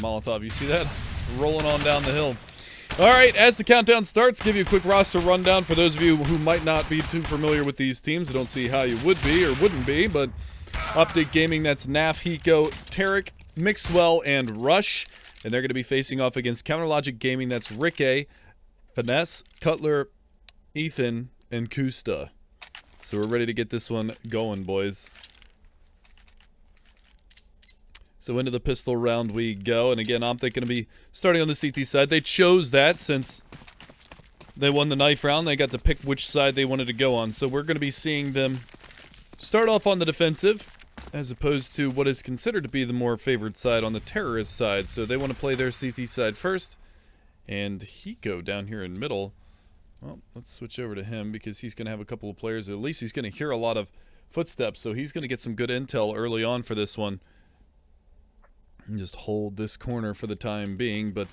Molotov. You see that? Rolling on down the hill. All right, as the countdown starts, give you a quick roster rundown for those of you who might not be too familiar with these teams. I don't see how you would be or wouldn't be, but OpTic Gaming, that's Naf, Hiko, Tarek, Mixwell, and Rush. And they're going to be facing off against Counterlogic Gaming, that's Ricky, Finesse, Cutler, Ethan, and Kusta. So we're ready to get this one going, boys. So into the pistol round we go, and again, OpTic going to be starting on the CT side. They chose that since they won the knife round. They got to pick which side they wanted to go on. So we're going to be seeing them start off on the defensive, as opposed to what is considered to be the more favored side on the terrorist side. So they want to play their CT side first, and Hiko down here in middle. Well, let's switch over to him because he's going to have a couple of players. At least he's going to hear a lot of footsteps, so he's going to get some good intel early on for this one. And just hold this corner for the time being, but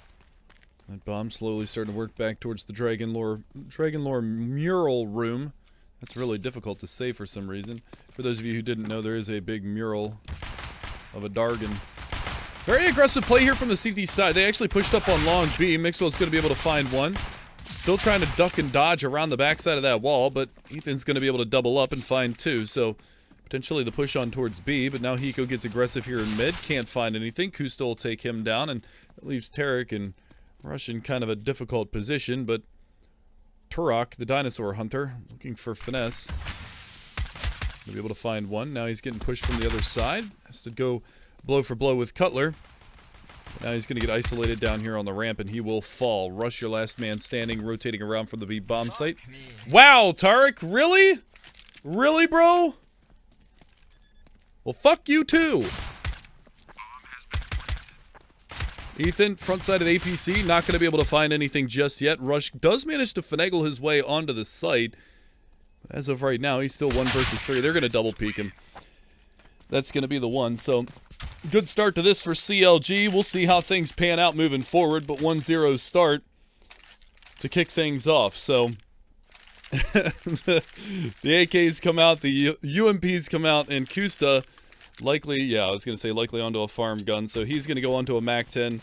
that bomb's slowly starting to work back towards the Dragon Lore mural room. That's really difficult to say for some reason. For those of you who didn't know, there is a big mural of a Dargan. Very aggressive play here from the CT side. They actually pushed up on long B. Mixwell's going to be able to find one. Still trying to duck and dodge around the backside of that wall, but Ethan's going to be able to double up and find two, so potentially the push on towards B, but now Hiko gets aggressive here in mid. Can't find anything. Kusta will take him down, and it leaves Tarek and Rush in kind of a difficult position, but Turok, the dinosaur hunter, looking for Finesse. He'll be able to find one. Now he's getting pushed from the other side. Has to go blow for blow with Cutler. Now he's going to get isolated down here on the ramp, and he will fall. Rush, your last man standing, rotating around from the B bomb site. Wow, Tarek, really? Really, bro? Well, fuck you too. Ethan, front side of the APC, not going to be able to find anything just yet. Rush does manage to finagle his way onto the site. But as of right now, he's still 1 versus 3. They're going to double peek him. That's going to be the one. So, good start to this for CLG. We'll see how things pan out moving forward. But 1-0 start to kick things off. So, the AKs come out, the UMPs come out, and Kusta likely, yeah, I was going to say likely onto a farm gun. So he's going to go onto a MAC-10.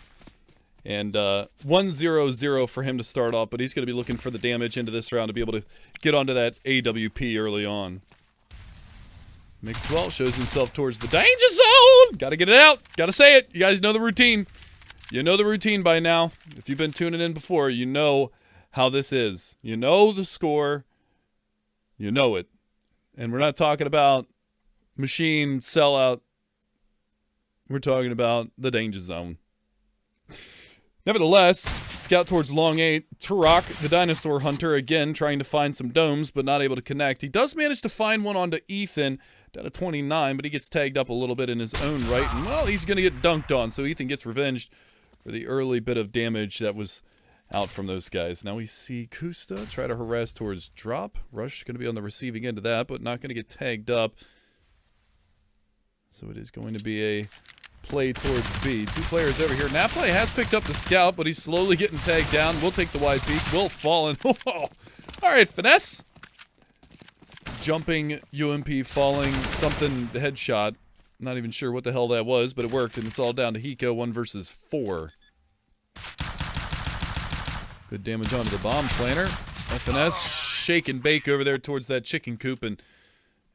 And 1-0-0 for him to start off, but he's going to be looking for the damage into this round to be able to get onto that AWP early on. Mixwell shows himself towards the danger zone! Gotta get it out! Gotta say it! You guys know the routine. You know the routine by now. If you've been tuning in before, you know how this is. You know the score. You know it. And we're not talking about machine sellout. We're talking about the danger zone. Nevertheless, scout towards long 8. Turok, the dinosaur hunter, again trying to find some domes, but not able to connect. He does manage to find one onto Ethan, down to 29, but he gets tagged up a little bit in his own right. And, well, he's going to get dunked on, so Ethan gets revenged for the early bit of damage that was out from those guys. Now we see Kusta try to harass towards drop. Rush is going to be on the receiving end of that, but not going to get tagged up. So it is going to be a play towards B. 2 players over here. Napplay has picked up the scout, but he's slowly getting tagged down. We'll take the wide peak. Will fall in. All right, Finesse. Jumping UMP falling. Something headshot. Not even sure what the hell that was, but it worked, and it's all down to Hiko. 1 versus 4. Good damage onto the bomb planter. FNS shake and bake over there towards that chicken coop, and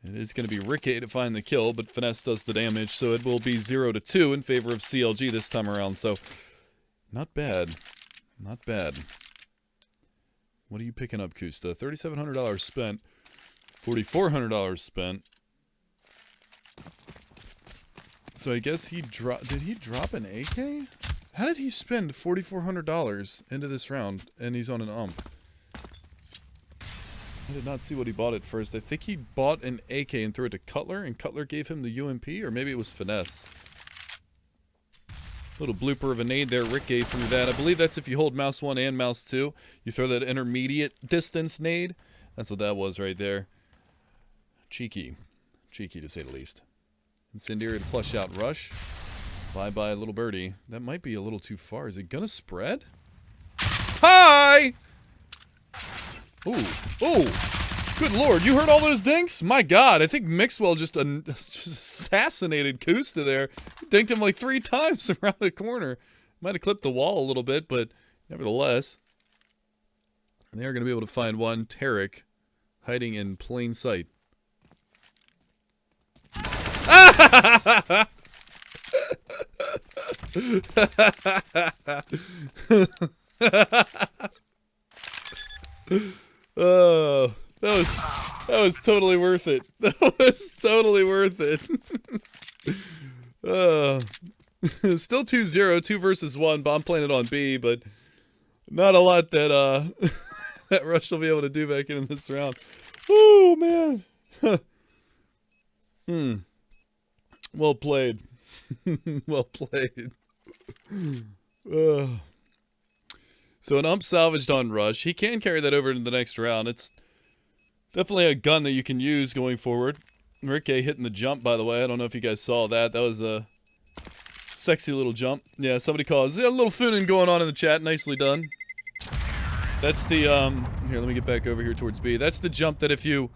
it is going to be Ricky to find the kill, but Finesse does the damage, so it will be 0-2 in favor of CLG this time around. So, not bad. Not bad. What are you picking up, Kusta? $3,700 spent. $4,400 spent. So I guess he dropped... Did he drop an AK? How did he spend $4,400 into this round, and he's on an ump? I did not see what he bought at first. I think he bought an AK and threw it to Cutler, and Cutler gave him the UMP, or maybe it was Finesse. Little blooper of a nade there. Ricky threw that. I believe that's if you hold mouse 1 and mouse 2. You throw that intermediate distance nade. That's what that was right there. Cheeky. Cheeky, to say the least. Incendiary to flush out Rush. Bye-bye, little birdie. That might be a little too far. Is it gonna spread? Hi! Ooh. Ooh. Good lord, you heard all those dinks? My god, I think Mixwell just assassinated Kusta there. He dinked him like 3 times around the corner. Might have clipped the wall a little bit, but nevertheless, they are going to be able to find one. Tarek hiding in plain sight. Oh, that was totally worth it. That was totally worth it. Still 2-0, 2 versus 1. Bomb planted on B, but not a lot that that Rush will be able to do back in this round. Woo, man. Well played. Well played. So an ump salvaged on Rush. He can carry that over into the next round. It's definitely a gun that you can use going forward. Rick A hitting the jump, by the way. I don't know if you guys saw that. That was a sexy little jump. Yeah, somebody calls. A little fooning going on in the chat. Nicely done. That's the, here, let me get back over here towards B. That's the jump that if you,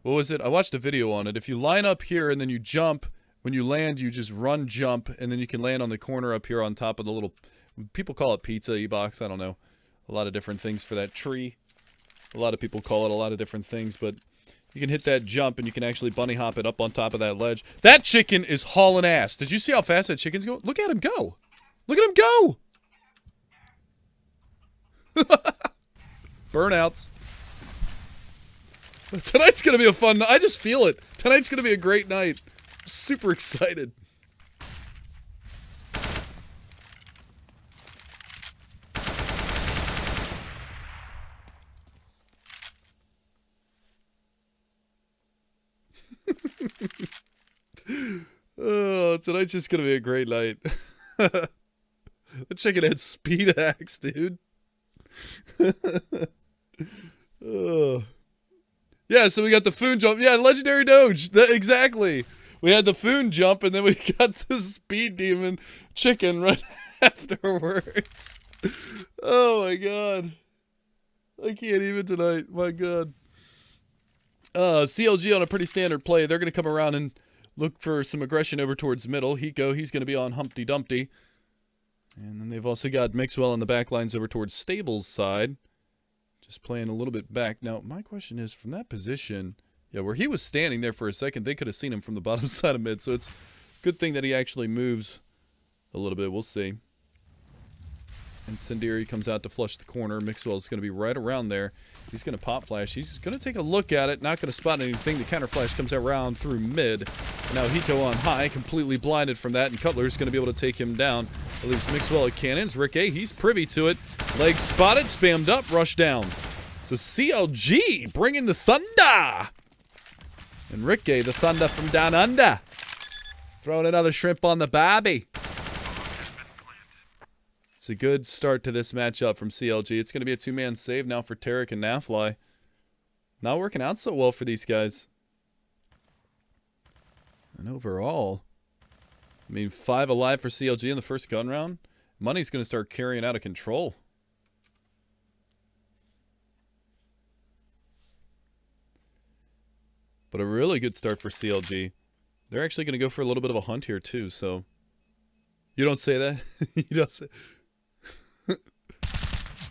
what was it? I watched a video on it. If you line up here and then you jump, when you land, you just run jump, and then you can land on the corner up here on top of the little, people call it pizza E-box. I don't know. A lot of different things for that tree. A lot of people call it a lot of different things, but you can hit that jump and you can actually bunny hop it up on top of that ledge. That chicken is hauling ass. Did you see how fast that chicken's going? Look at him go. Look at him go. Burnouts. Tonight's going to be a fun night. I just feel it. Tonight's going to be a great night. I'm super excited. Oh, tonight's just gonna be a great night. The chicken had speed axe, dude. Oh. Yeah, so we got the Foon jump. Yeah, legendary Doge. Exactly. We had the Foon jump, and then we got the speed demon chicken right afterwards. Oh my god. I can't even tonight. My god. CLG on a pretty standard play. They're going to come around and look for some aggression over towards middle. Hiko, he's going to be on Humpty Dumpty. And then they've also got Mixwell on the back lines over towards Stable's side. Just playing a little bit back. Now, my question is, from that position, yeah, where he was standing there for a second, they could have seen him from the bottom side of mid. So it's a good thing that he actually moves a little bit. We'll see. Incendiary comes out to flush the corner. Mixwell's going to be right around there. He's going to pop flash. He's going to take a look at it. Not going to spot anything. The counter flash comes around through mid. Now Hiko on high, completely blinded from that, and Cutler's going to be able to take him down. At least Mixwell at cannons. Rick A, he's privy to it. Leg spotted, spammed up, rush down. So CLG bringing the thunder. And Rick A, the thunder from down under. Throwing another shrimp on the barbie. It's a good start to this matchup from CLG. It's going to be a two-man save now for Tarek and Nafly. Not working out so well for these guys. And overall, I mean, 5 alive for CLG in the first gun round. Money's going to start carrying out of control. But a really good start for CLG. They're actually going to go for a little bit of a hunt here, too, so... You don't say that? You don't say...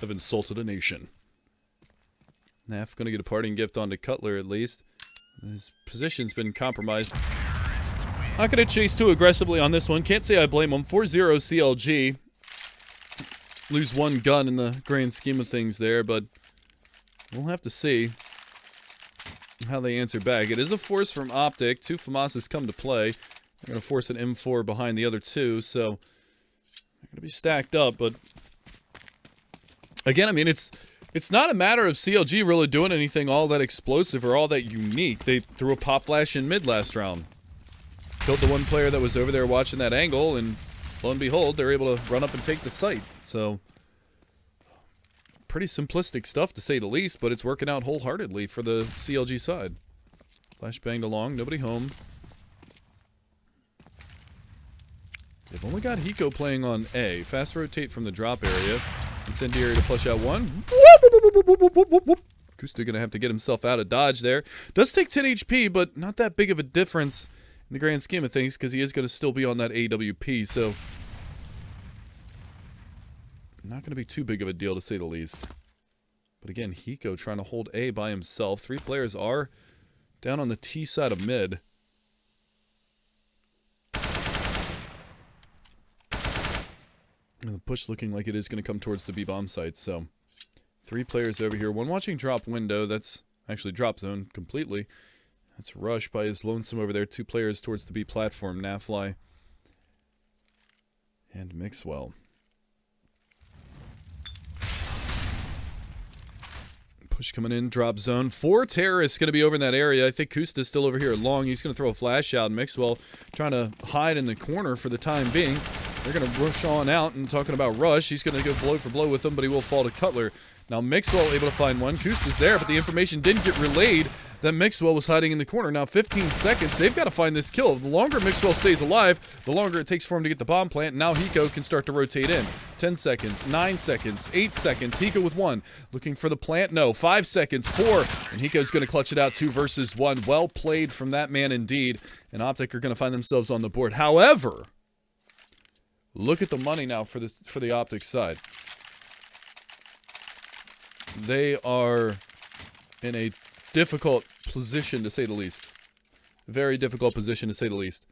I've insulted a nation. Naf gonna get a parting gift onto Cutler at least. His position's been compromised. Not gonna chase too aggressively on this one. Can't say I blame him. 4-0 CLG. Lose one gun in the grand scheme of things there, but we'll have to see how they answer back. It is a force from OpTic. 2 FAMASas come to play. They're gonna force an M4 behind the other 2, so they're gonna be stacked up, but again, I mean, it's not a matter of CLG really doing anything all that explosive or all that unique. They threw a pop flash in mid last round. Killed the one player that was over there watching that angle, and lo and behold, they're able to run up and take the site. So, pretty simplistic stuff to say the least, but it's working out wholeheartedly for the CLG side. Flash banged along, nobody home. They've only got Hiko playing on A. Fast rotate from the drop area. Incendiary to flush out one. Kusta gonna have to get himself out of dodge there. Does take 10 HP, but not that big of a difference in the grand scheme of things, because he is gonna still be on that AWP, so Not going to be too big of a deal, to say the least. But again, Hiko trying to hold A by himself. 3 players are down on the T side of mid. And the push looking like it is going to come towards the B-bomb site, so 3 players over here. One watching drop window. That's actually drop zone completely. That's Rush by his lonesome over there. 2 players towards the B platform. Nafly and Mixwell. Push coming in, drop zone. 4 terrorists going to be over in that area. I think Kusta's still over here long. He's going to throw a flash out. Mixwell trying to hide in the corner for the time being. They're going to rush on out, and talking about Rush, he's going to go blow for blow with them, but he will fall to Cutler. Now Mixwell able to find one. Kusta's there, but the information didn't get relayed that Mixwell was hiding in the corner. Now 15 seconds. They've got to find this kill. The longer Mixwell stays alive, the longer it takes for him to get the bomb plant. Now Hiko can start to rotate in. 10 seconds, 9 seconds, 8 seconds. Hiko with 1. Looking for the plant. No. 5 seconds, 4. And Hiko's going to clutch it out. 2 versus 1. Well played from that man indeed. And OpTic are going to find themselves on the board. However, look at the money now for the OpTic side. They are in a difficult position, to say the least. Very difficult position, to say the least.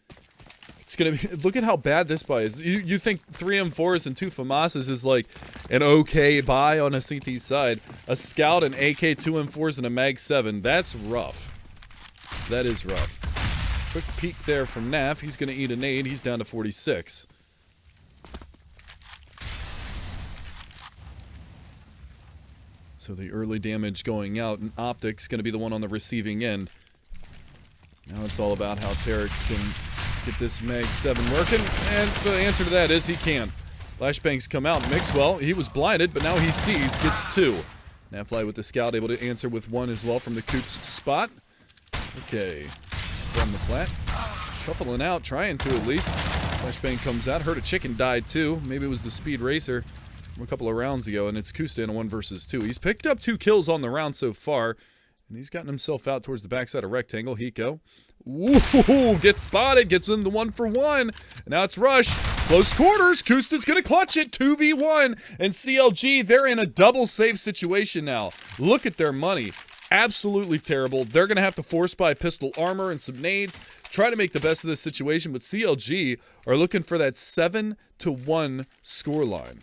It's gonna be. Look at how bad this buy is. You think 3 M4s and 2 FAMASas is like an okay buy on a CT side? A Scout, an AK, 2 M4s, and a Mag 7. That's rough. That is rough. Quick peek there from Naf. He's gonna eat a nade. He's down to 46. So the early damage going out, and OpTic's going to be the one on the receiving end. Now it's all about how Tarek can get this Mag 7 working, and the answer to that is he can. Flashbangs come out. Mixwell, he was blinded, but now he sees, gets 2. Nafly with the Scout, able to answer with 1 as well from the Coops spot. Okay, from the plat. Shuffling out, trying to at least. Flashbang comes out, heard a chicken died too. Maybe it was the Speed Racer from a couple of rounds ago, and it's Kusta in a 1 versus 2. He's picked up 2 kills on the round so far, and he's gotten himself out towards the backside of Rectangle. Hiko. Ooh, gets spotted, gets in the 1 for 1. And now it's Rush. Close quarters. Kusta's going to clutch it. 2v1. And CLG, they're in a double save situation now. Look at their money. Absolutely terrible. They're going to have to force buy pistol armor and some nades. Try to make the best of this situation, but CLG are looking for that 7-1 scoreline.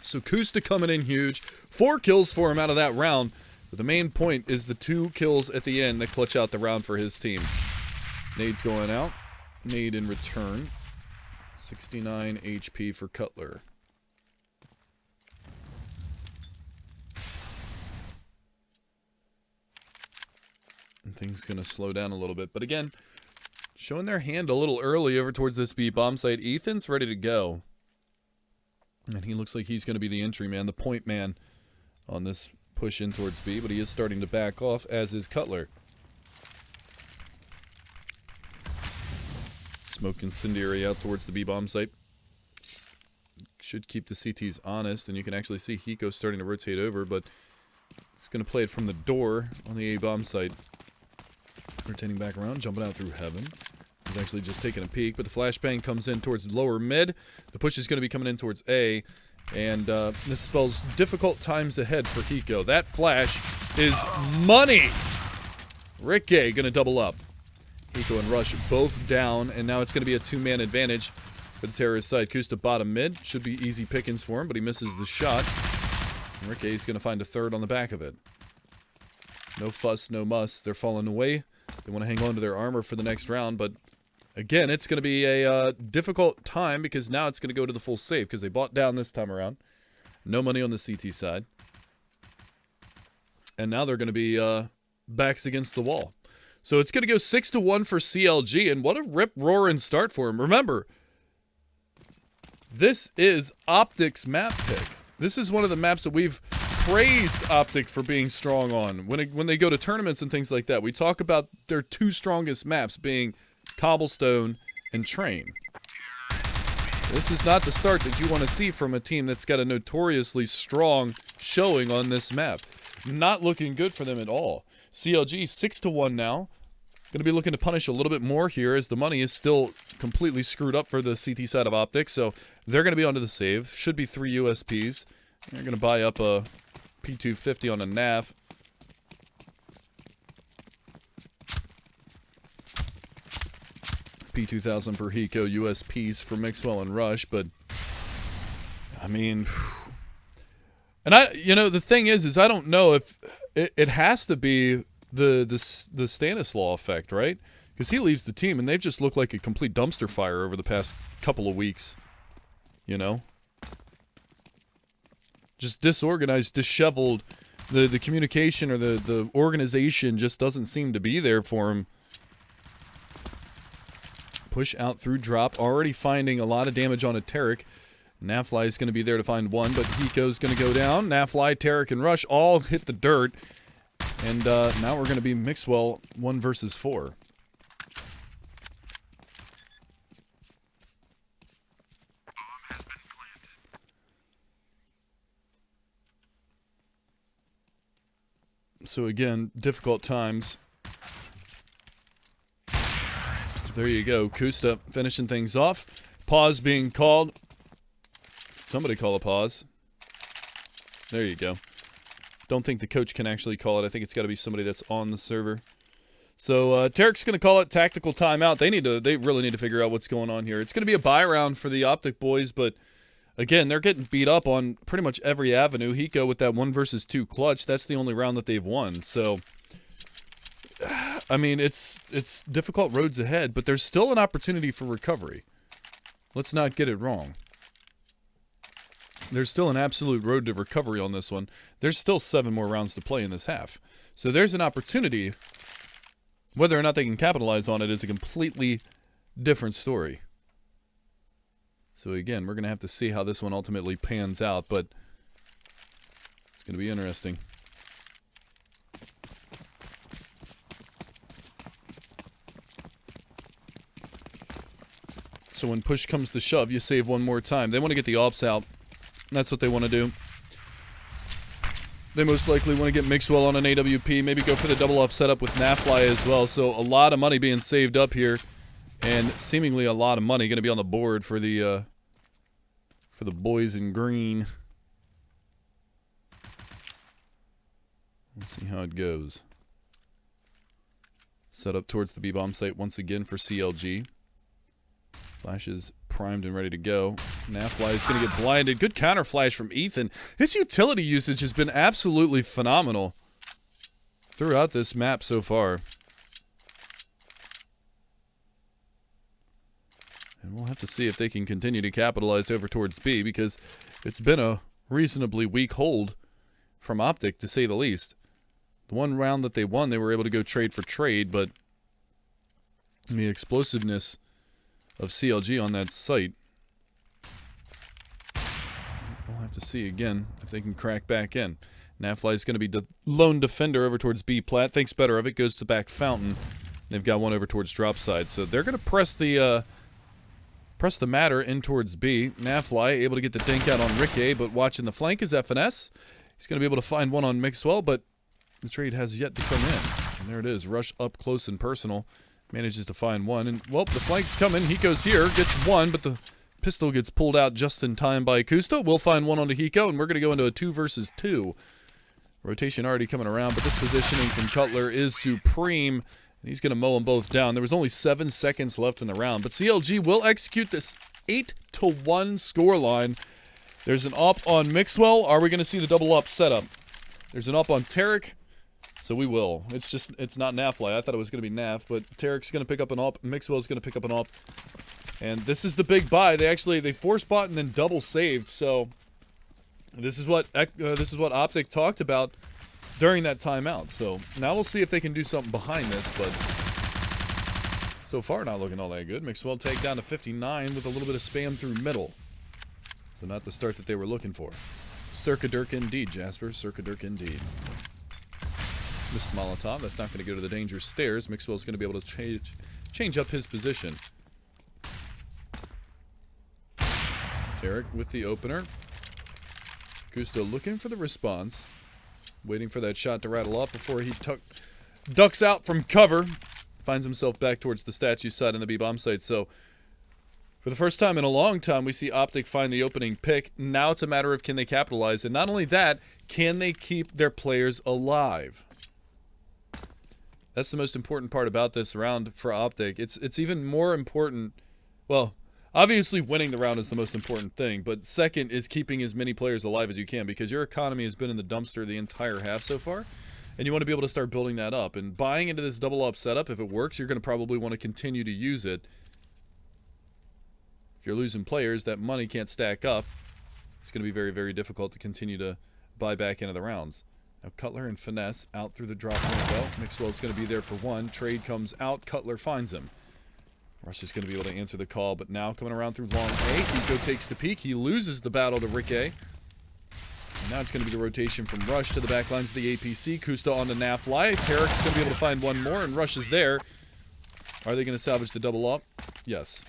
So Kusta coming in huge. 4 kills for him out of that round. But the main point is the 2 kills at the end that clutch out the round for his team. Nade's going out. Nade in return. 69 HP for Cutler. And things going to slow down a little bit. But again, showing their hand a little early over towards this B bomb site. Ethan's ready to go. And he looks like he's going to be the entry man, the point man on this push in towards B, but he is starting to back off, as is Cutler. Smoke incendiary out towards the B-bomb site. Should keep the CTs honest, and you can actually see Hiko starting to rotate over, but he's going to play it from the door on the A-bomb site. Rotating back around, jumping out through heaven. He's actually just taking a peek, but the flashbang comes in towards lower mid. The push is going to be coming in towards A, and this spells difficult times ahead for Hiko. That flash is money! Rick A going to double up. Hiko and Rush both down, and now it's going to be a 2-man advantage for the terrorist side. Kusta bottom mid. Should be easy pickings for him, but he misses the shot. And Rick A is going to find a 3rd on the back of it. No fuss, no muss. They're falling away. They want to hang on to their armor for the next round, but again, it's going to be a difficult time because now it's going to go to the full save because they bought down this time around. No money on the CT side. And now they're going to be backs against the wall. So it's going to go 6-1 for CLG, and what a rip-roaring start for him. Remember, this is OpTic's map pick. This is one of the maps that we've praised OpTic for being strong on. When they go to tournaments and things like that, we talk about their 2 strongest maps being Cobblestone and Train. This is not the start that you want to see from a team that's got a notoriously strong showing on this map. Not looking good for them at all. CLG 6-1 now. Going to be looking to punish a little bit more here as the money is still completely screwed up for the CT side of OpTic. So they're going to be onto the save. Should be 3 USPs. They're going to buy up a P250 on a nav. P2000 for Hiko, USPs for Mixwell and Rush, but I mean, and the thing is I don't know if it has to be the Stanislaw effect, right? Because he leaves the team and they've just looked like a complete dumpster fire over the past couple of weeks, just disorganized, disheveled. The communication or the organization just doesn't seem to be there for him. Push out through drop, already finding a lot of damage on a Tarek. Nafly is going to be there to find one, but Hiko's going to go down. Nafly, Tarek, and Rush all hit the dirt. And now we're going to be Mixwell 1 versus 4. So again, difficult times. There you go. Kusta finishing things off. Pause being called. Somebody call a pause. There you go. Don't think the coach can actually call it. I think it's got to be somebody that's on the server. So Tarek's going to call it tactical timeout. They really need to figure out what's going on here. It's going to be a buy round for the OpTic boys, but again, they're getting beat up on pretty much every avenue. Hiko with that 1 versus 2 clutch. That's the only round that they've won. So I mean, it's difficult roads ahead, but there's still an opportunity for recovery. Let's not get it wrong. There's still an absolute road to recovery on this one. There's still 7 more rounds to play in this half. So there's an opportunity. Whether or not they can capitalize on it is a completely different story. So again, we're going to have to see how this one ultimately pans out, but it's going to be interesting. So when push comes to shove, you save one more time. They want to get the ops out. That's what they want to do. They most likely want to get Mixwell on an AWP, maybe go for the double up setup with Nafly as well. So a lot of money being saved up here, and seemingly a lot of money going to be on the board for the boys in green. Let's see how it goes. Set up towards the B-bomb site once again for CLG. Flash is primed and ready to go. Nafly is going to get blinded. Good counter flash from Ethan. His utility usage has been absolutely phenomenal throughout this map so far. And we'll have to see if they can continue to capitalize over towards B, because it's been a reasonably weak hold from OpTic, to say the least. The one round that they won, they were able to go trade for trade, but the explosiveness of CLG on that site, we'll have to see again if they can crack back in. Nafly is going to be the lone defender over towards B plat. Thinks better of it, goes to back fountain. They've got one over towards drop side, so they're going to press the matter in towards B. Nafly able to get the dink out on Rick A, but watching the flank is FNS. He's going to be able to find one on Mixwell, but the trade has yet to come in. And there it is, Rush up close and personal. Manages to find one, and, well, the flank's coming. Hiko's here, gets one, but the pistol gets pulled out just in time by Kusta. We'll find one onto Hiko, and we're going to go into a 2 versus 2. Rotation already coming around, but this positioning from Cutler is supreme, and he's going to mow them both down. There was only 7 seconds left in the round, but CLG will execute this 8-1 scoreline. There's an op on Mixwell. Are we going to see the double up setup? There's an op on Tarek. So we will. It's not Nafly. I thought it was going to be Naf, but Tarek's going to pick up an op. Mixwell's going to pick up an op. And this is the big buy. They force bought and then double saved. So this is what OpTic talked about during that timeout. So now we'll see if they can do something behind this, but so far not looking all that good. Mixwell take down to 59 with a little bit of spam through middle. So not the start that they were looking for. Circa Dirk indeed, Jasper. Circa Dirk indeed. Missed Molotov. That's not going to go to the danger stairs. Mixwell's going to be able to change up his position. Tarek with the opener. Gusto looking for the response. Waiting for that shot to rattle off before he ducks out from cover. finds himself back towards the statue side on the B-bomb site. So for the first time in a long time, we see OpTic find the opening pick. Now it's a matter of can they capitalize, and not only that, can they keep their players alive? That's the most important part about this round for OpTic. It's even more important. Well, obviously winning the round is the most important thing, but second is keeping as many players alive as you can, because your economy has been in the dumpster the entire half so far, and you want to be able to start building that up. And buying into this double up setup, if it works, you're going to probably want to continue to use it. If you're losing players, that money can't stack up. It's going to be very, very difficult to continue to buy back into the rounds. Now Cutler and Finesse out through the drop window. Mixwell's going to be there for one. Trade comes out. Cutler finds him. Rush is going to be able to answer the call, but now coming around through long A, Hiko takes the peek. He loses the battle to Rick A. And now it's going to be the rotation from Rush to the back lines of the APC. Kusta on the Nafly. Tarek's going to be able to find one more, and Rush is there. Are they going to salvage the double up? Yes.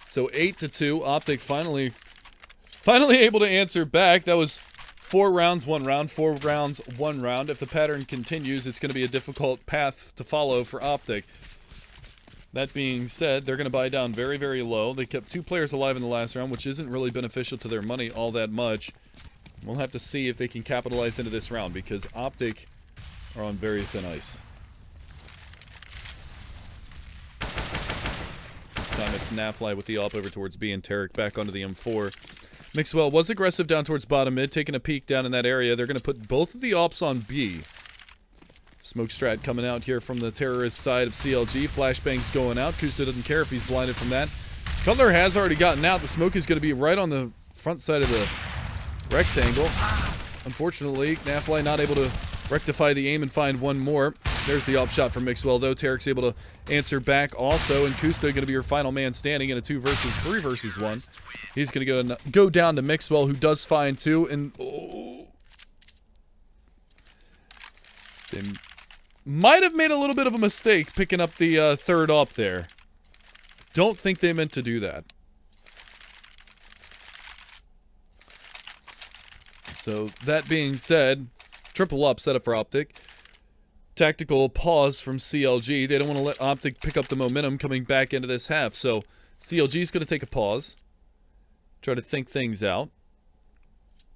So 8-2. OpTic finally able to answer back. That was 4 rounds, 1 round, 4 rounds, 1 round. If the pattern continues, it's going to be a difficult path to follow for OpTic. That being said, they're going to buy down very, very low. They kept 2 players alive in the last round, which isn't really beneficial to their money all that much. We'll have to see if they can capitalize into this round, because OpTic are on very thin ice. This time it's Nafly with the op over towards B, and Tarek back onto the M4. Mixwell was aggressive down towards bottom mid, taking a peek down in that area. They're going to put both of the ops on B. Smoke strat coming out here from the terrorist side of CLG. Flashbang's going out. Kusta doesn't care if he's blinded from that. Cutler has already gotten out. The smoke is going to be right on the front side of the rectangle. Unfortunately, Nafly not able to rectify the aim and find one more. There's the op shot from Mixwell, though. Tarek's able to answer back also, and Kusta going to be your final man standing in a 2 versus 3 versus 1. He's going to go down to Mixwell, who does find 2, and they might have made a little bit of a mistake picking up the third op there. Don't think they meant to do that. So, that being said, triple up setup for OpTic. Tactical pause from CLG. They don't want to let OpTic pick up the momentum coming back into this half. So, CLG is going to take a pause. Try to think things out.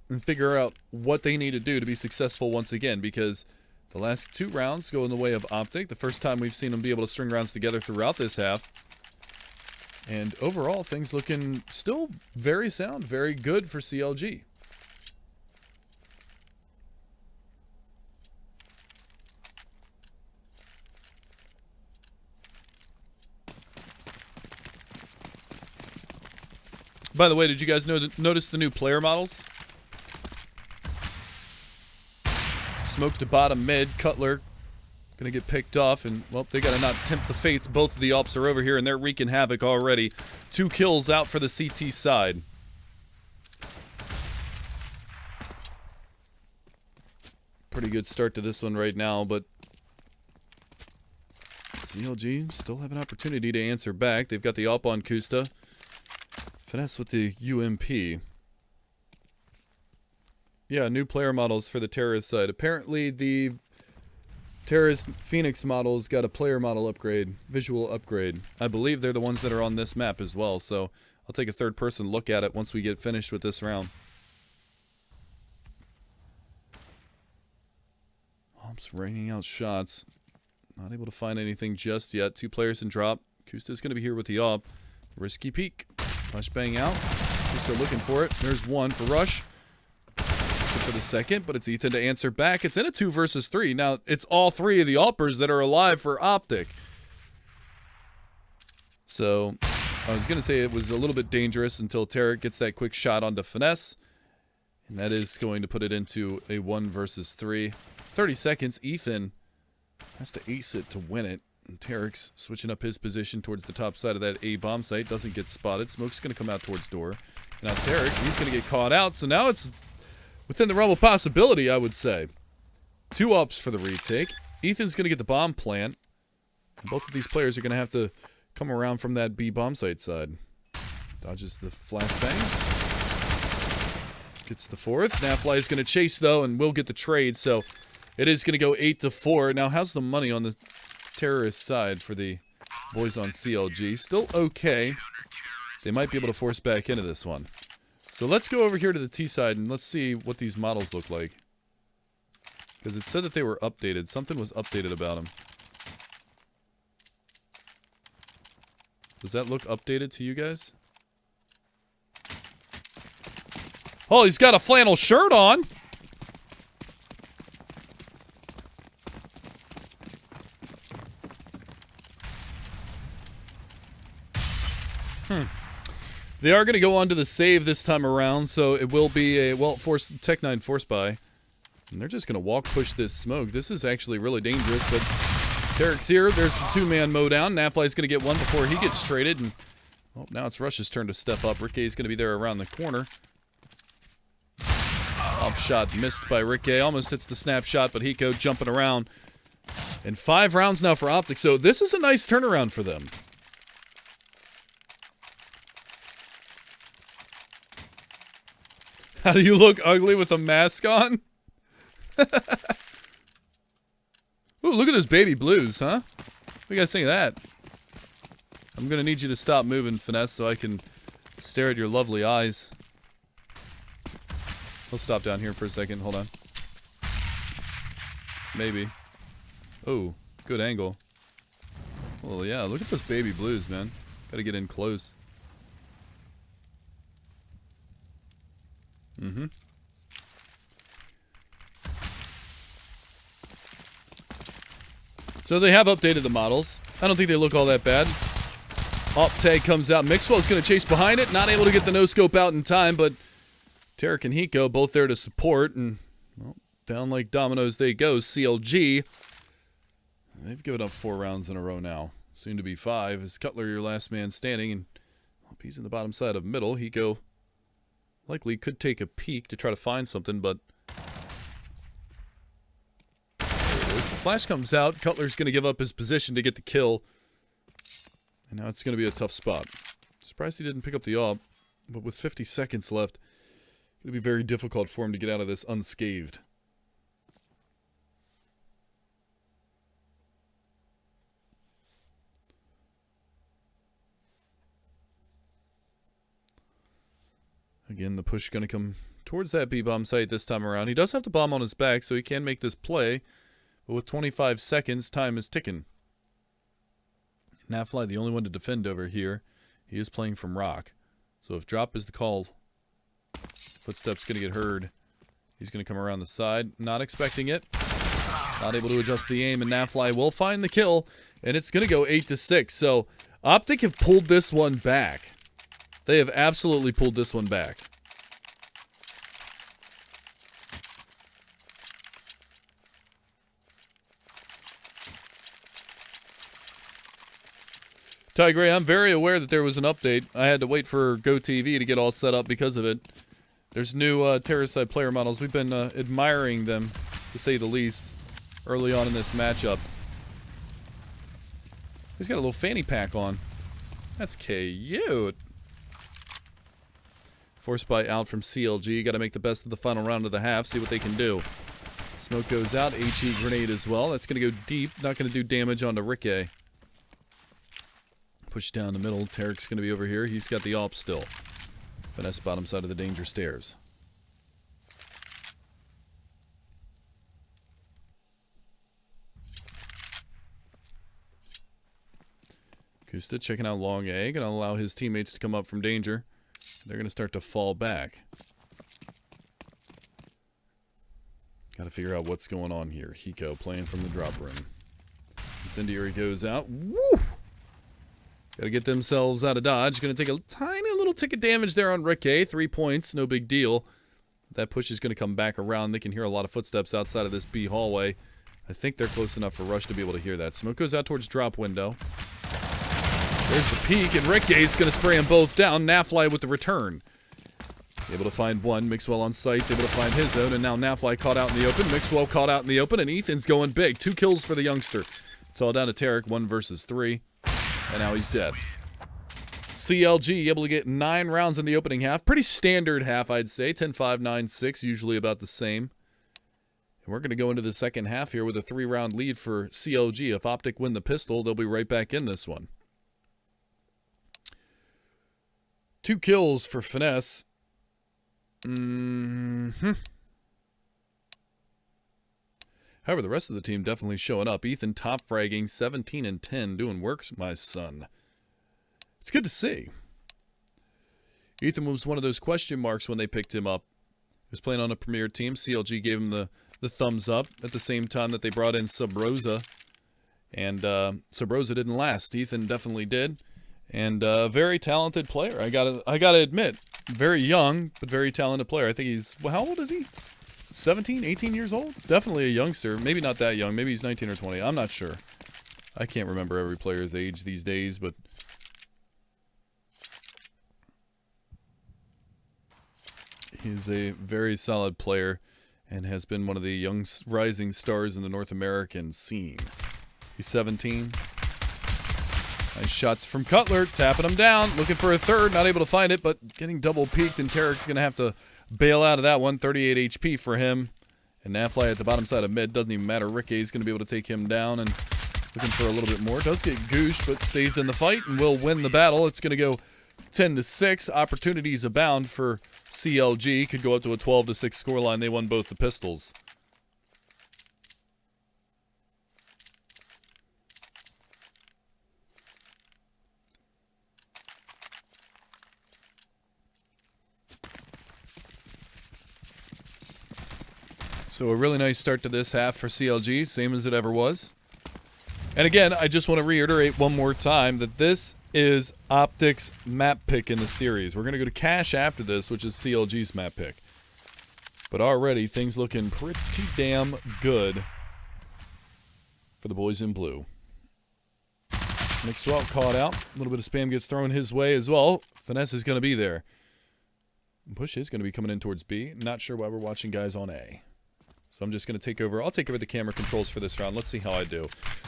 And figure out what they need to do to be successful once again. Because the last 2 rounds go in the way of OpTic. The first time we've seen them be able to string rounds together throughout this half. And overall, things looking still very sound, very good for CLG. By the way, did you guys notice the new player models? Smoke to bottom mid. Cutler gonna get picked off, and, well, they gotta not tempt the fates. Both of the ops are over here, and they're wreaking havoc already. 2 kills out for the CT side. Pretty good start to this one right now, but CLG still have an opportunity to answer back. They've got the op on Kusta. Finesse with the UMP. Yeah, new player models for the terrorist side. Apparently, the terrorist Phoenix model's got a player model upgrade, visual upgrade. I believe they're the ones that are on this map as well, so I'll take a third-person look at it once we get finished with this round. Ops raining out shots. Not able to find anything just yet. 2 players in drop. Kusta's going to be here with the op. Risky peek. Flashbang out. Kusta looking for it. There's one for Rush. For the second, but it's Ethan to answer back. It's in a 2 versus 3. Now, it's all 3 of the oppers that are alive for OpTic. So, I was going to say it was a little bit dangerous until Tarek gets that quick shot onto Finesse. And that is going to put it into a 1 versus 3. 30 seconds. Ethan has to ace it to win it. And Tarek's switching up his position towards the top side of that A bomb site. Doesn't get spotted. Smoke's going to come out towards door. Now Tarek, he's going to get caught out. So now it's within the realm of possibility, I would say. 2 ups for the retake. Ethan's going to get the bomb plant. And both of these players are going to have to come around from that B bomb site side. Dodges the flashbang. Gets the 4th. Nafly is going to chase, though, and will get the trade. So It is going to go 8-4. Now, how's the money on the terrorist side for the boys on CLG? Still okay. They might be able to force back into this one. So let's go over here to the T side and let's see what these models look like. Because it said that they were updated. Something was updated about them. Does that look updated to you guys? Oh, he's got a flannel shirt on! They are going to go on to the save this time around, so it will be a, well, Tech 9 force buy. And they're just going to walk push this smoke. This is actually really dangerous, but Tarek's here. There's the two-man mow down. Nafly's going to get one before he gets traded. And, well, now it's Rush's turn to step up. Rickey's going to be there around the corner. Off shot missed by Rickey. Almost hits the snapshot, but Hiko jumping around. And 5 rounds now for OpTic, so this is a nice turnaround for them. How do you look ugly with a mask on? Ooh, look at those baby blues, huh? What do you guys think of that? I'm gonna need you to stop moving, Finesse, so I can stare at your lovely eyes. I'll stop down here for a second. Hold on. Maybe. Oh, good angle. Well, yeah, look at those baby blues, man. Gotta get in close. Mm-hmm. So they have updated the models. I don't think they look all that bad. OpTic comes out. Mixwell's going to chase behind it. Not able to get the no-scope out in time, but Tarek and Hiko both there to support. And, well, down like dominoes they go. CLG. They've given up 4 rounds in a row now. Soon to be 5. Is Cutler your last man standing? And well, he's in the bottom side of middle. Hiko likely could take a peek to try to find something, but there it is. The flash comes out. Cutler's going to give up his position to get the kill. And now it's going to be a tough spot. Surprised he didn't pick up the AWP, but with 50 seconds left, it's going to be very difficult for him to get out of this unscathed. Again, the push going to come towards that B-bomb site this time around. He does have the bomb on his back, so he can make this play. But with 25 seconds, time is ticking. Nafly, the only one to defend over here. He is playing from rock. So if drop is the call, footsteps going to get heard. He's going to come around the side. Not expecting it. Not able to adjust the aim, and Nafly will find the kill. And it's going to go 8-6. So OpTic have pulled this one back. They have absolutely pulled this one back. Ty Gray, I'm very aware that there was an update. I had to wait for GoTV to get all set up because of it. There's new terrorist side player models. We've been admiring them, to say the least, early on in this matchup. He's got a little fanny pack on. That's cute. Forced by out from CLG. Got to make the best of the final round of the half. See what they can do. Smoke goes out. HE grenade as well. That's going to go deep. Not going to do damage onto Rickey. Push down the middle. Tarek's going to be over here. He's got the AWP still. Finesse bottom side of the danger stairs. Kusta checking out long A. Going to allow his teammates to come up from danger. They're going to start to fall back. Got to figure out what's going on here. Hiko playing from the drop room. Incendiary goes out. Woo! Got to get themselves out of dodge. Going to take a tiny little tick of damage there on Rickey. 3 points, no big deal. That push is going to come back around. They can hear a lot of footsteps outside of this B hallway. I think they're close enough for Rush to be able to hear that. Smoke goes out towards drop window. There's the peek, and Rickey's going to spray them both down. Nafly with the return. Able to find one. Mixwell on sights, able to find his own, and now Nafly caught out in the open. Mixwell caught out in the open, and Ethan's going big. 2 kills for the youngster. It's all down to Tarek, 1 versus 3. And now he's dead. CLG able to get 9 rounds in the opening half. Pretty standard half, I'd say. 10-5, 9-6, usually about the same. And we're going to go into the second half here with a 3-round lead for CLG. If OpTic win the pistol, they'll be right back in this one. 2 kills for Finesse. However, the rest of the team definitely showing up. Ethan top fragging, 17 and 10, doing work, my son. It's good to see. Ethan was one of those question marks when they picked him up. He was playing on a premier team. CLG gave him the thumbs up at the same time that they brought in Sub Rosa. And Sub Rosa didn't last. Ethan definitely did. And very talented player. I gotta admit, very young, but very talented player. I think he's, well, how old is he? 17, 18 years old? Definitely a youngster. Maybe not that young. Maybe he's 19 or 20. I'm not sure. I can't remember every player's age these days, but he's a very solid player and has been one of the young rising stars in the North American scene. He's 17. Nice shots from Cutler, tapping him down, looking for a third, not able to find it, but getting double peaked, and Tarek's going to have to bail out of that one. 38 HP for him. And Nafly at the bottom side of mid. Doesn't even matter. Rickey's going to be able to take him down, and looking for a little bit more. Does get gooshed, but stays in the fight and will win the battle. It's going to go 10-6. Opportunities abound for CLG. Could go up to a 12-6 scoreline. They won both the pistols. So a really nice start to this half for CLG, same as it ever was. And again, I just want to reiterate one more time that this is OpTic's map pick in the series. We're going to go to Cash after this, which is CLG's map pick. But already, things looking pretty damn good for the boys in blue. Nick Swelt caught out. A little bit of spam gets thrown his way as well. Finesse is going to be there. Push is going to be coming in towards B. Not sure why we're watching guys on A. So I'm just going to take over. I'll take over the camera controls for this round. Let's see how I do.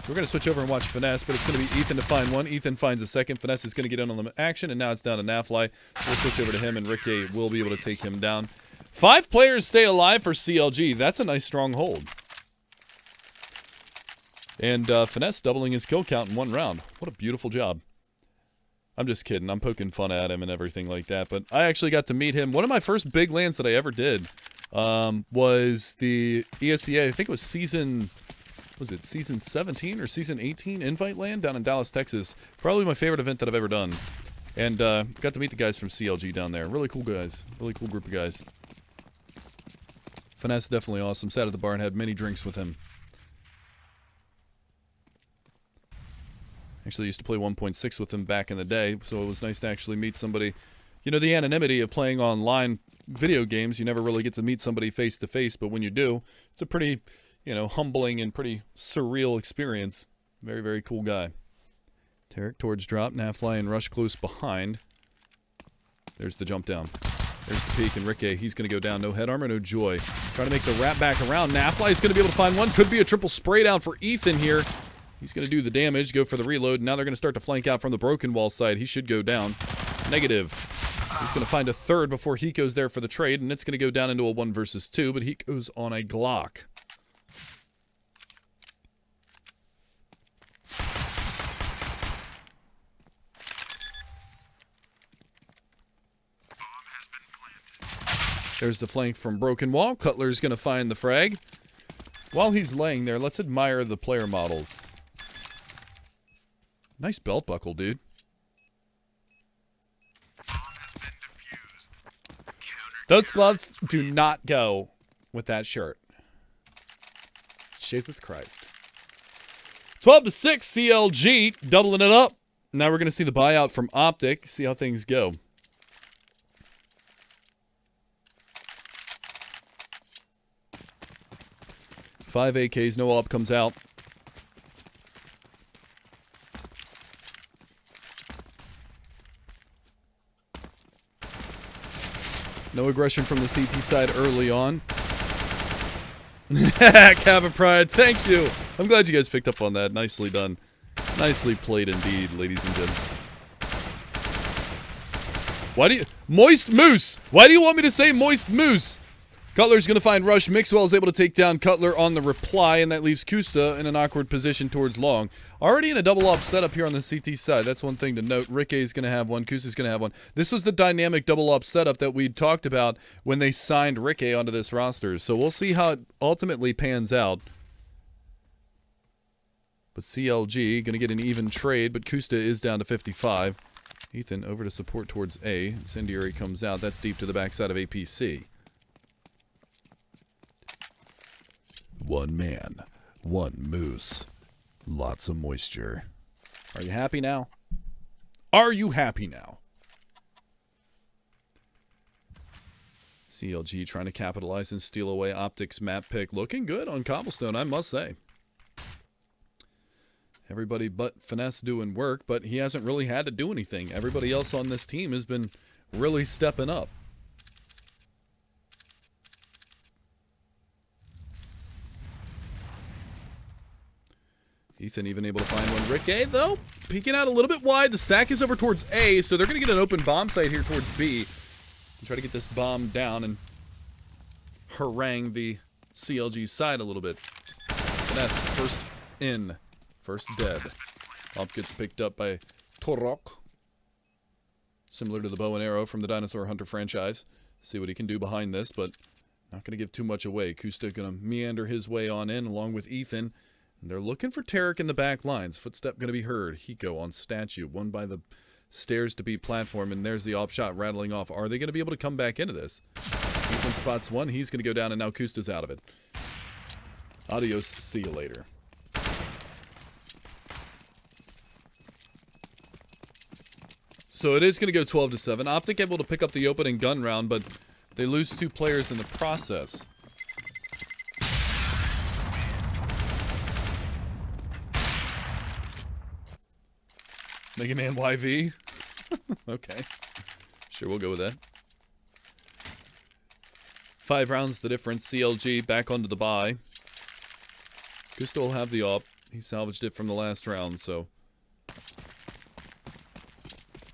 We're going to switch over and watch Finesse, but it's going to be Ethan to find one. Ethan finds a second. Finesse is going to get in on the action, and now it's down to Nafly. We'll switch over to him, and Ricky will be able to take him down. 5 players stay alive for CLG. That's a nice strong hold. And Finesse doubling his kill count in 1 round. What a beautiful job. I'm just kidding. I'm poking fun at him and everything like that, but I actually got to meet him. One of my first big lands that I ever did was the ESEA, I think it was season 17 or season 18 invite land down in Dallas, Texas. Probably my favorite event that I've ever done. And got to meet the guys from CLG down there. Really cool guys. Really cool group of guys. Finesse definitely awesome. Sat at the bar and had many drinks with him. Actually used to play 1.6 with him back in the day, so it was nice to actually meet somebody. You know, the anonymity of playing online video games, you never really get to meet somebody face to face, but when you do, it's a pretty, you know, humbling and pretty surreal experience. Very, very cool guy. Tarek towards drop, Nafly and Rush close behind. There's the jump down. There's the peek, and Ricky, he's going to go down. No head armor, no joy. Trying to make the wrap back around. Nafly is going to be able to find one. Could be a triple spray down for Ethan here. He's going to do the damage, go for the reload. Now they're going to start to flank out from the broken wall side. He should go down. Negative. He's going to find a third before he goes there for the trade, and it's going to go down into a 1 versus 2, but he goes on a Glock. There's the flank from Broken Wall. Cutler's going to find the frag. While he's laying there, let's admire the player models. Nice belt buckle, dude. Those gloves do not go with that shirt. Jesus Christ. 12-6 CLG, doubling it up. Now we're going to see the buyout from OpTic, see how things go. Five AKs, no up comes out. No aggression from the CT side early on. Cabin Pride, thank you. I'm glad you guys picked up on that. Nicely done. Nicely played indeed, ladies and gents. Why do you... Moist Moose! Why do you want me to say Moist Moose? Cutler's going to find Rush. Mixwell is able to take down Cutler on the reply, and that leaves Kusta in an awkward position towards long. Already in a double-off setup here on the CT side. That's one thing to note. Rikke is going to have one. Kusta's going to have one. This was the dynamic double-off setup that we talked about when they signed Rikke onto this roster. So we'll see how it ultimately pans out. But CLG going to get an even trade, but Kusta is down to 55. Ethan over to support towards A. Incendiary comes out. That's deep to the backside of APC. One man, one moose, lots of moisture. Are you happy now? Are you happy now? CLG trying to capitalize and steal away OpTic's map pick. Looking good on cobblestone, I must say. Everybody but Finesse doing work, but he hasn't really had to do anything. Everybody else on this team has been really stepping up. Ethan even able to find one. Rikke, though, peeking out a little bit wide. The stack is over towards A, so they're going to get an open bomb site here towards B. And try to get this bomb down and harangue the CLG side a little bit. Finesse, first in, first dead. Op gets picked up by Torok. Similar to the bow and arrow from the Dinosaur Hunter franchise. See what he can do behind this, but not going to give too much away. Kusta going to meander his way on in along with Ethan. And they're looking for Tarek in the back lines. Footstep going to be heard. Hiko on statue. One by the stairs to B platform. And there's the op shot rattling off. Are they going to be able to come back into this? Ethan spots one. He's going to go down, and now Kusta's out of it. Adios. See you later. So it is going to go 12-7. OpTic able to pick up the opening gun round, but they lose 2 players in the process. Mega Man YV? Okay. Sure, we'll go with that. 5 rounds the difference. CLG back onto the bye. Kusta will have the op. He salvaged it from the last round, so.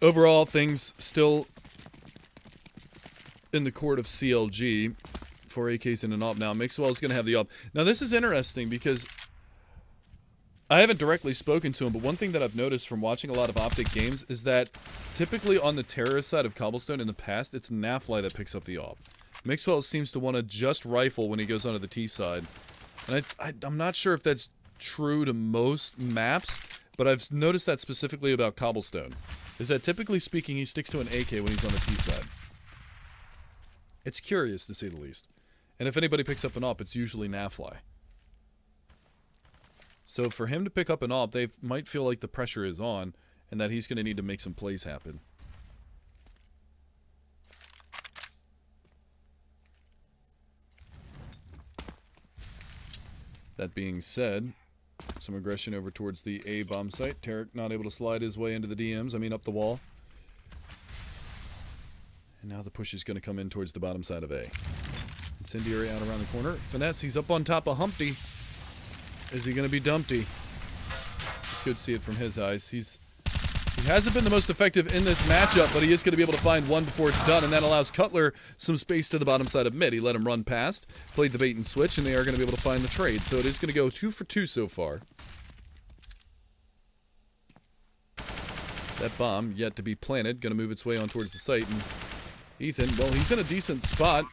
Overall, things still in the court of CLG. 4 AKs and an op now. Mixwell is going to have the op. Now, this is interesting because I haven't directly spoken to him, but one thing that I've noticed from watching a lot of OpTic games is that typically on the terrorist side of Cobblestone in the past, it's Nafly that picks up the op. Mixwell seems to want to just rifle when he goes onto the T side. And I'm not sure if that's true to most maps, but I've noticed that specifically about Cobblestone. Is that typically speaking, he sticks to an AK when he's on the T side. It's curious, to say the least. And if anybody picks up an op, it's usually Nafly. So for him to pick up an op, they might feel like the pressure is on, and that he's going to need to make some plays happen. That being said, some aggression over towards the A bomb site. Tarek not able to slide his way into the DMs, up the wall. And now the push is going to come in towards the bottom side of A. Incendiary out around the corner. Finesse, he's up on top of Humpty. Is he going to be Dumpty? It's good to see it from his eyes. He hasn't been the most effective in this matchup, but he is going to be able to find one before it's done, and that allows Cutler some space to the bottom side of mid. He let him run past, played the bait and switch, and they are going to be able to find the trade. So it is going to go 2 for 2 so far. That bomb yet to be planted, going to move its way on towards the site, and Ethan, well, he's in a decent spot.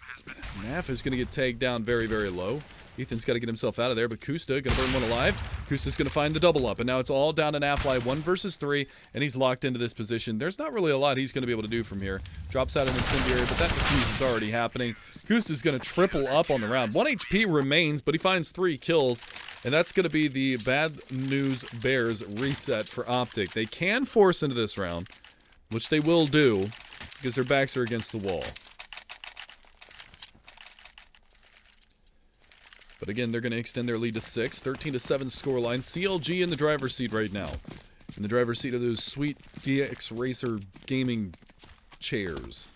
Naf is going to get tagged down very, very low. Ethan's got to get himself out of there, but Kusta going to burn one alive. Kusta's going to find the double up, and now it's all down to Nafly, 1 versus 3, and he's locked into this position. There's not really a lot he's going to be able to do from here. Drops out an incendiary, but that defuse is already happening. Kusta's going to triple up on the round. 1 HP remains, but he finds 3 kills, and that's going to be the Bad News Bears reset for OpTic. They can force into this round, which they will do, because their backs are against the wall. But again, they're going to extend their lead to 6. 13-7 scoreline. CLG in the driver's seat right now. In the driver's seat of those sweet DX Racer gaming chairs.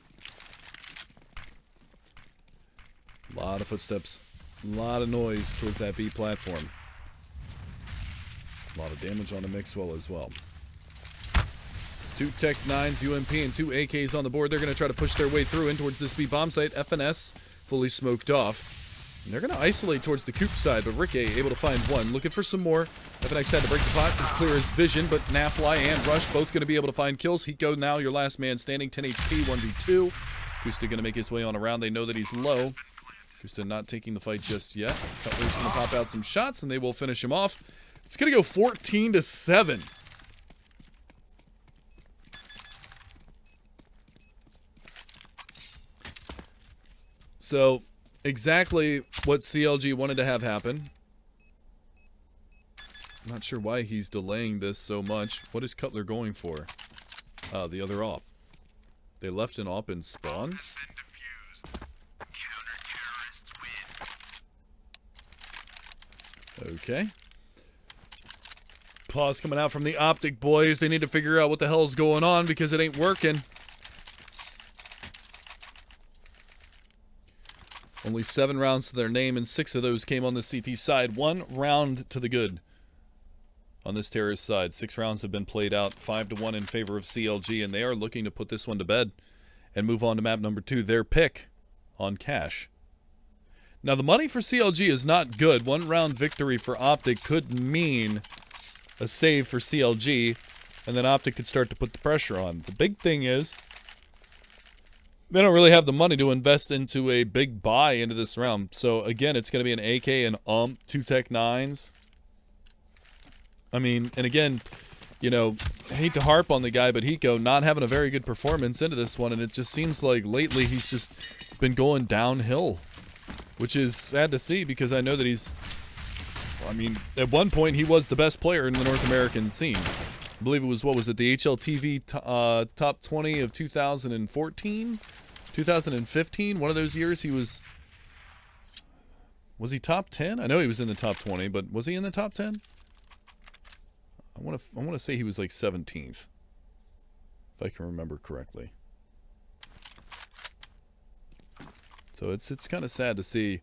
A lot of footsteps. A lot of noise towards that B platform. A lot of damage on the Mixwell as well. 2 Tech 9s, UMP, and 2 AKs on the board. They're going to try to push their way through in towards this B bomb site. FNS fully smoked off. And they're going to isolate towards the coop side, but Rick A able to find one. Looking for some more. FNX had to break the pot to clear his vision, but Nafly and Rush both going to be able to find kills. Hiko now your last man standing, 10 HP, 1v2. Kusta going to make his way on around. They know that he's low. Kusta not taking the fight just yet. Cutler's going to pop out some shots, and they will finish him off. It's going to go 14-7. So, exactly what CLG wanted to have happen. I'm not sure why he's delaying this so much. What is Cutler going for? The other op. They left an op in spawn? Okay. Pause coming out from the OpTic boys. They need to figure out what the hell's going on because it ain't working. Only 7 rounds to their name, and 6 of those came on the CT side. 1 round to the good on this terrorist side. 6 rounds have been played out, 5-1 in favor of CLG, and they are looking to put this one to bed and move on to map number 2, their pick on cash. Now, the money for CLG is not good. 1 round victory for OpTic could mean a save for CLG, and then OpTic could start to put the pressure on. The big thing is, they don't really have the money to invest into a big buy into this round. So, again, it's going to be an AK and 2 Tech 9s. I mean, and again, you know, I hate to harp on the guy, but Hiko not having a very good performance into this one, and it just seems like lately he's just been going downhill, which is sad to see because I know that he's, I mean, at one point he was the best player in the North American scene. I believe it was, what was it, the HLTV top 20 of 2014? 2015? One of those years he was he top 10? I know he was in the top 20, but was he in the top 10? I want to say he was like 17th, if I can remember correctly. So it's kind of sad to see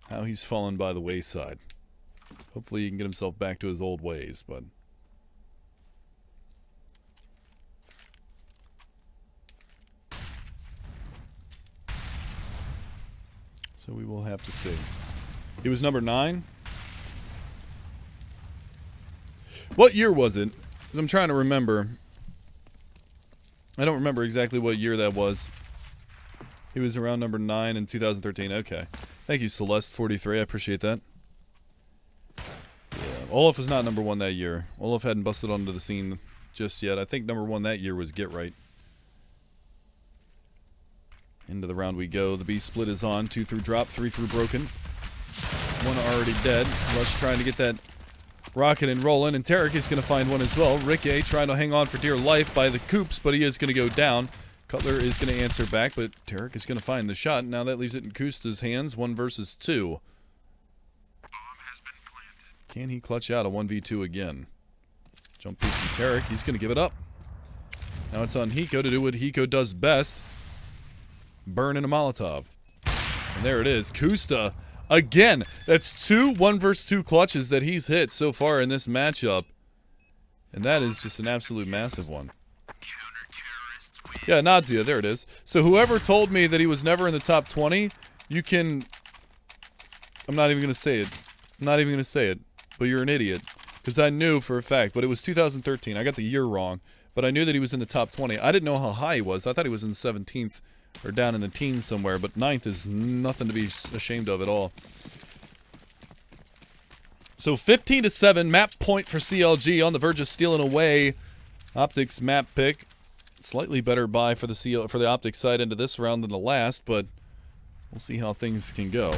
how he's fallen by the wayside. Hopefully he can get himself back to his old ways, but so we will have to see. He was number 9. What year was it? 'Cause I'm trying to remember. I don't remember exactly what year that was. He was around number 9 in 2013. Okay. Thank you, Celeste43. I appreciate that. Yeah, Olaf was not number 1 that year. Olaf hadn't busted onto the scene just yet. I think number 1 that year was Get Right. Into the round we go. The B split is on. 2 through drop, 3 through broken. 1 already dead. Rush trying to get that rocket and rolling, and Tarek is going to find one as well. Rick A trying to hang on for dear life by the coops, but he is going to go down. Cutler is going to answer back, but Tarek is going to find the shot. Now that leaves it in Kusta's hands, 1 versus 2. Can he clutch out a 1v2 again? Jump peek from Tarek. He's going to give it up. Now it's on Hiko to do what Hiko does best. Burn in a Molotov. And there it is. Kusta, again, that's 2 1 versus 2 clutches that he's hit so far in this matchup. And that is just an absolute massive one. Yeah, Nadia, there it is. So whoever told me that he was never in the top 20, you can... I'm not even going to say it. I'm not even going to say it. But you're an idiot. Because I knew for a fact, but it was 2013. I got the year wrong. But I knew that he was in the top 20. I didn't know how high he was. I thought he was in the 17th or down in the teens somewhere. But 9th is nothing to be ashamed of at all. So 15-7, map point for CLG on the verge of stealing away OpTic's map pick. Slightly better buy for the OpTic side into this round than the last, but we'll see how things can go.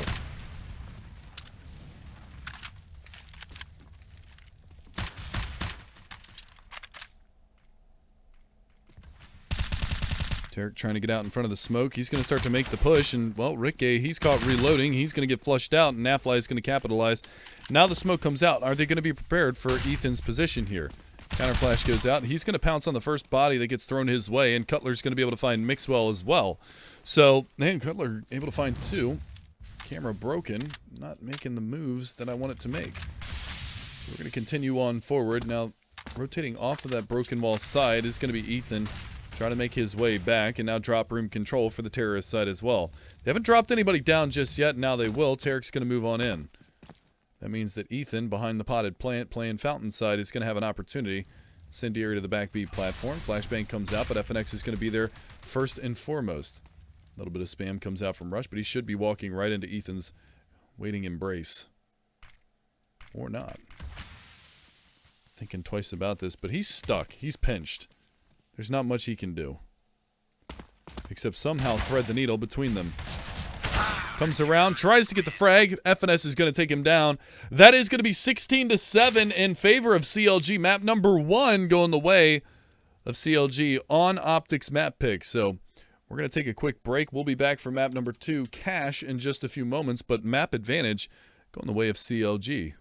Tarek trying to get out in front of the smoke. He's going to start to make the push, and, well, Rick A, he's caught reloading. He's going to get flushed out, and Nafly is going to capitalize. Now the smoke comes out. Are they going to be prepared for Ethan's position here? Counter flash goes out. He's going to pounce on the first body that gets thrown his way, and Cutler's going to be able to find Mixwell as well. So, man, Cutler able to find 2. Camera broken. Not making the moves that I want it to make. So we're going to continue on forward. Now, rotating off of that broken wall side is going to be Ethan. trying to make his way back, and now drop room control for the terrorist side as well. They haven't dropped anybody down just yet. Now they will. Tarek's going to move on in. That means that Ethan, behind the potted plant, playing Fountain side, is going to have an opportunity. Incendiary to the back B platform. Flashbang comes out, but FNX is going to be there first and foremost. A little bit of spam comes out from Rush, but he should be walking right into Ethan's waiting embrace. Or not. Thinking twice about this, but he's stuck. He's pinched. There's not much he can do. Except somehow thread the needle between them. Comes around, tries to get the frag. FNS is going to take him down. That is going to be 16-7 in favor of CLG. Map number 1 going the way of CLG on OpTic's map pick. So we're going to take a quick break. We'll be back for map number 2, Cash, in just a few moments. But map advantage going the way of CLG.